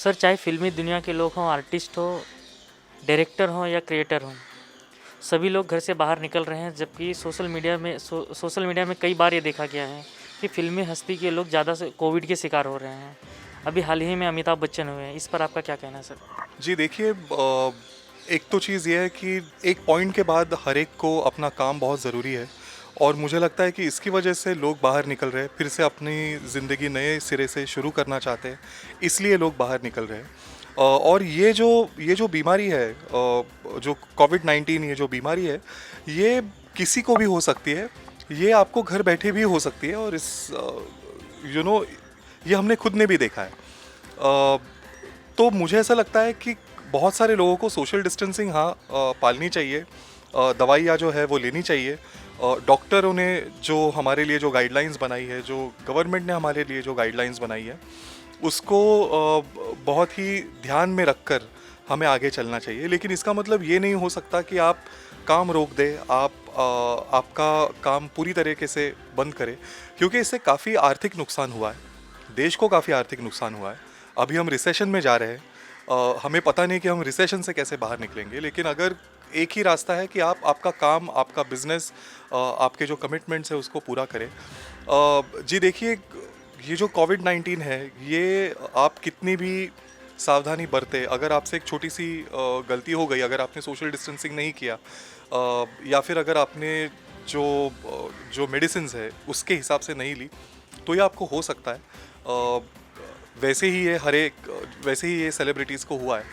Sir चाहे फिल्मी दुनिया के लोग हों, आर्टिस्ट हो, डायरेक्टर हों या क्रिएटर हों, सभी लोग घर से बाहर निकल रहे हैं। जबकि सोशल मीडिया में कई बार ये देखा गया है कि फिल्मी हस्ती के लोग ज़्यादा से कोविड के शिकार हो रहे हैं। अभी हाल ही में अमिताभ बच्चन हुए हैं, इस पर आपका क्या कहना है सर? जी देखिए, एक तो चीज़ ये है कि एक पॉइंट के बाद हर एक को अपना काम बहुत ज़रूरी है। और मुझे लगता है कि इसकी वजह से लोग बाहर निकल रहे हैं, फिर से अपनी ज़िंदगी नए सिरे से शुरू करना चाहते हैं, इसलिए लोग बाहर निकल रहे हैं। और ये जो बीमारी है, जो कोविड-19 ये जो बीमारी है, ये किसी को भी हो सकती है। ये आपको घर बैठे भी हो सकती है, और इस यू नो ये हमने खुद ने भी देखा है। तो मुझे ऐसा लगता है कि बहुत सारे लोगों को सोशल डिस्टेंसिंग पालनी चाहिए, दवाइयाँ जो है वो लेनी चाहिए। डॉक्टरों ने जो हमारे लिए जो गाइडलाइंस बनाई है, जो गवर्नमेंट ने हमारे लिए जो गाइडलाइंस बनाई है, उसको बहुत ही ध्यान में रखकर हमें आगे चलना चाहिए। लेकिन इसका मतलब ये नहीं हो सकता कि आप काम रोक दें, आपका काम पूरी तरीके से बंद करें, क्योंकि इससे काफ़ी आर्थिक नुकसान हुआ है, देश को काफ़ी आर्थिक नुकसान हुआ है। अभी हम रिसेशन में जा रहे हैं, हमें पता नहीं कि हम रिसेशन से कैसे बाहर निकलेंगे। लेकिन अगर एक ही रास्ता है कि आप आपका काम, आपका बिजनेस, आपके जो कमिटमेंट्स है उसको पूरा करें। जी देखिए, ये जो कोविड-19 है, ये आप कितनी भी सावधानी बरते, अगर आपसे एक छोटी सी गलती हो गई, अगर आपने सोशल डिस्टेंसिंग नहीं किया, या फिर अगर आपने जो मेडिसिन्स है उसके हिसाब से नहीं ली, तो ये आपको हो सकता है। वैसे ही ये सेलिब्रिटीज़ को हुआ है।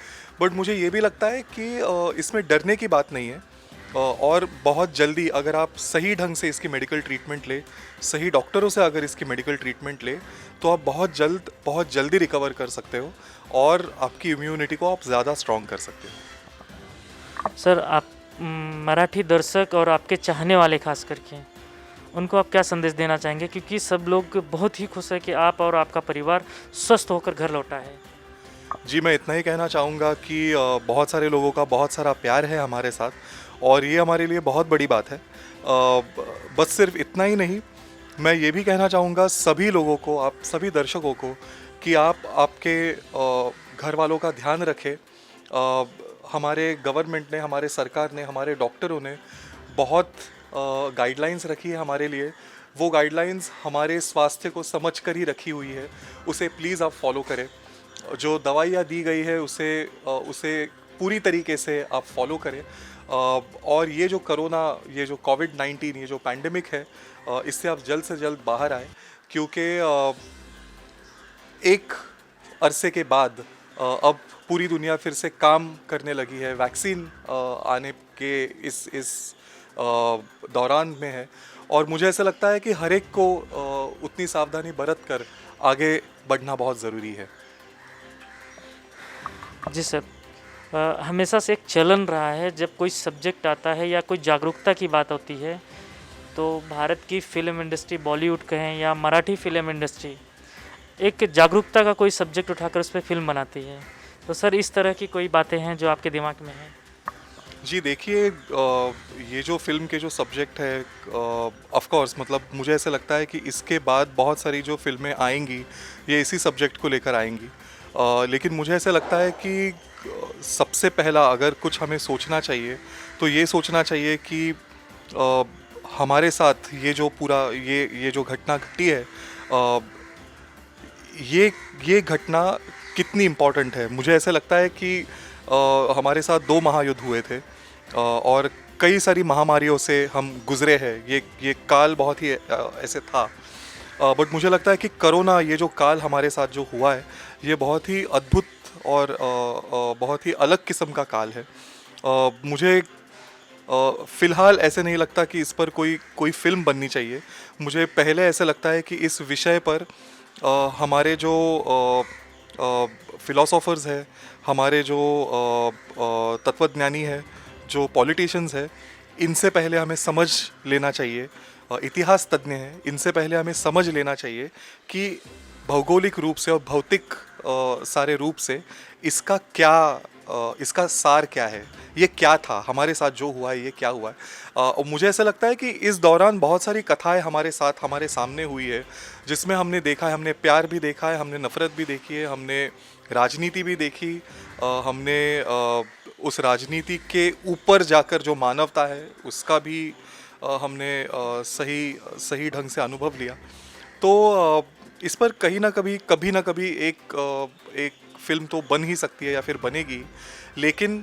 बट मुझे ये भी लगता है कि इसमें डरने की बात नहीं है। और बहुत जल्दी अगर आप सही ढंग से इसकी मेडिकल ट्रीटमेंट ले, सही डॉक्टरों से अगर इसकी मेडिकल ट्रीटमेंट ले, तो आप बहुत जल्दी रिकवर कर सकते हो, और आपकी इम्यूनिटी को आप ज़्यादा स्ट्रॉन्ग कर सकते हो। सर आप मराठी दर्शक और आपके चाहने वाले खास करके, उनको आप क्या संदेश देना चाहेंगे? क्योंकि सब लोग बहुत ही खुश है कि आप और आपका परिवार स्वस्थ होकर घर लौटा है। जी, मैं इतना ही कहना चाहूँगा कि बहुत सारे लोगों का बहुत सारा प्यार है हमारे साथ, और ये हमारे लिए बहुत बड़ी बात है। बस सिर्फ इतना ही नहीं, मैं ये भी कहना चाहूँगा सभी लोगों को, आप सभी दर्शकों को, कि आप आपके घर वालों का ध्यान रखें। हमारे गवर्नमेंट ने, हमारे सरकार ने, हमारे डॉक्टरों ने बहुत गाइडलाइंस रखी है हमारे लिए। वो गाइडलाइंस हमारे स्वास्थ्य को समझ कर ही रखी हुई है, उसे प्लीज़ आप फॉलो करें। जो दवाइयाँ दी गई है उसे पूरी तरीके से आप फॉलो करें। और ये जो कोविड-19 ये जो पैंडेमिक है, इससे आप जल्द से जल्द बाहर आए, क्योंकि एक अरसे के बाद अब पूरी दुनिया फिर से काम करने लगी है, वैक्सीन आने के इस दौरान में है। और मुझे ऐसा लगता है कि हर एक को उतनी सावधानी बरत कर आगे बढ़ना बहुत ज़रूरी है। जी सर। हमेशा से एक चलन रहा है, जब कोई सब्जेक्ट आता है या कोई जागरूकता की बात होती है, तो भारत की फ़िल्म इंडस्ट्री, बॉलीवुड कहें या मराठी फ़िल्म इंडस्ट्री, एक जागरूकता का कोई सब्जेक्ट उठाकर उस पे फ़िल्म बनाती है। तो सर इस तरह की कोई बातें हैं जो आपके दिमाग में हैं? जी देखिए, ये जो फ़िल्म के जो सब्जेक्ट है, ऑफ कोर्स मतलब मुझे ऐसा लगता है कि इसके बाद बहुत सारी जो फ़िल्में आएंगी, ये इसी सब्जेक्ट को लेकर आएंगी। लेकिन मुझे ऐसा लगता है कि सबसे पहला अगर कुछ हमें सोचना चाहिए, तो ये सोचना चाहिए कि अ, हमारे साथ ये जो घटना घटी है, अ, ये घटना कितनी इम्पोर्टेंट है। मुझे ऐसा लगता है कि हमारे साथ 2 महायुद्ध हुए थे, और कई सारी महामारियों से हम गुजरे हैं। ये काल बहुत ही ऐसे था। बट मुझे लगता है कि कोरोना, ये जो काल हमारे साथ जो हुआ है, ये बहुत ही अद्भुत और बहुत ही अलग किस्म का काल है। मुझे फ़िलहाल ऐसे नहीं लगता कि इस पर कोई फ़िल्म बननी चाहिए। मुझे पहले ऐसा लगता है कि इस विषय पर हमारे जो फ़िलोसोफर्स हैं, हमारे जो तत्वज्ञानी हैं, जो पॉलिटिशियंस हैं, इनसे पहले हमें समझ लेना चाहिए। इतिहास तज्ञ हैं, इनसे पहले हमें समझ लेना चाहिए कि भौगोलिक रूप से और भौतिक सारे रूप से इसका क्या इसका सार क्या है, ये क्या था, हमारे साथ जो हुआ है ये क्या हुआ है। और मुझे ऐसा लगता है कि इस दौरान बहुत सारी कथाएं हमारे साथ हमारे सामने हुई है, जिसमें हमने देखा है, हमने प्यार भी देखा है, हमने नफ़रत भी देखी है, हमने राजनीति भी देखी, हमने उस राजनीति के ऊपर जाकर जो मानवता है उसका भी हमने सही सही ढंग से अनुभव लिया। तो इस पर कभी ना कभी एक फिल्म तो बन ही सकती है या फिर बनेगी, लेकिन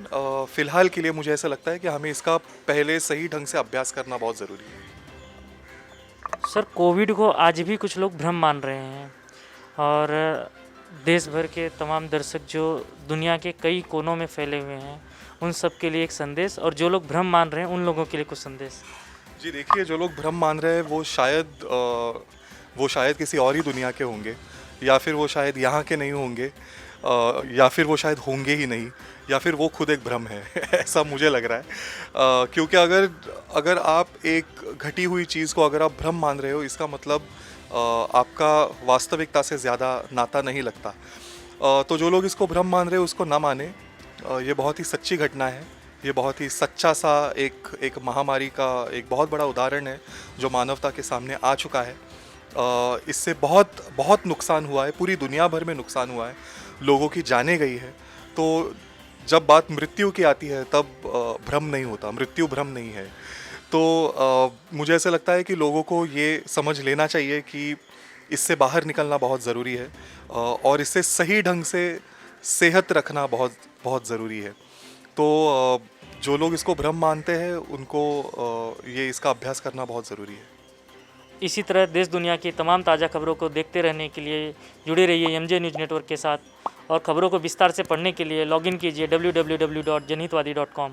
फ़िलहाल के लिए मुझे ऐसा लगता है कि हमें इसका पहले सही ढंग से अभ्यास करना बहुत ज़रूरी है। सर, कोविड को आज भी कुछ लोग भ्रम मान रहे हैं, और देश भर के तमाम दर्शक जो दुनिया के कई कोनों में फैले हुए हैं, उन सब के लिए एक संदेश, और जो लोग भ्रम मान रहे हैं उन लोगों के लिए कुछ संदेश। जी देखिए, जो लोग भ्रम मान रहे हैं वो शायद किसी और ही दुनिया के होंगे, या फिर वो शायद यहाँ के नहीं होंगे, या फिर वो शायद होंगे ही नहीं, या फिर वो खुद एक भ्रम है ऐसा मुझे लग रहा है। क्योंकि अगर आप एक घटी हुई चीज़ को अगर आप भ्रम मान रहे हो, इसका मतलब आपका वास्तविकता से ज़्यादा नाता नहीं लगता। तो जो लोग इसको भ्रम मान रहे हो उसको ना माने। ये बहुत ही सच्ची घटना है, ये बहुत ही सच्चा सा एक महामारी का एक बहुत बड़ा उदाहरण है जो मानवता के सामने आ चुका है। इससे बहुत बहुत नुकसान हुआ है, पूरी दुनिया भर में नुकसान हुआ है, लोगों की जानें गई है। तो जब बात मृत्यु की आती है तब भ्रम नहीं होता, मृत्यु भ्रम नहीं है। तो मुझे ऐसा लगता है कि लोगों को ये समझ लेना चाहिए कि इससे बाहर निकलना बहुत ज़रूरी है, और इससे सही ढंग से सेहत रखना बहुत बहुत ज़रूरी है। तो जो लोग इसको भ्रम मानते हैं उनको ये इसका अभ्यास करना बहुत ज़रूरी है। इसी तरह देश दुनिया की तमाम ताज़ा खबरों को देखते रहने के लिए जुड़े रहिए MJ न्यूज़ नेटवर्क के साथ, और खबरों को विस्तार से पढ़ने के लिए लॉगिन कीजिए www.janhitwadi.com।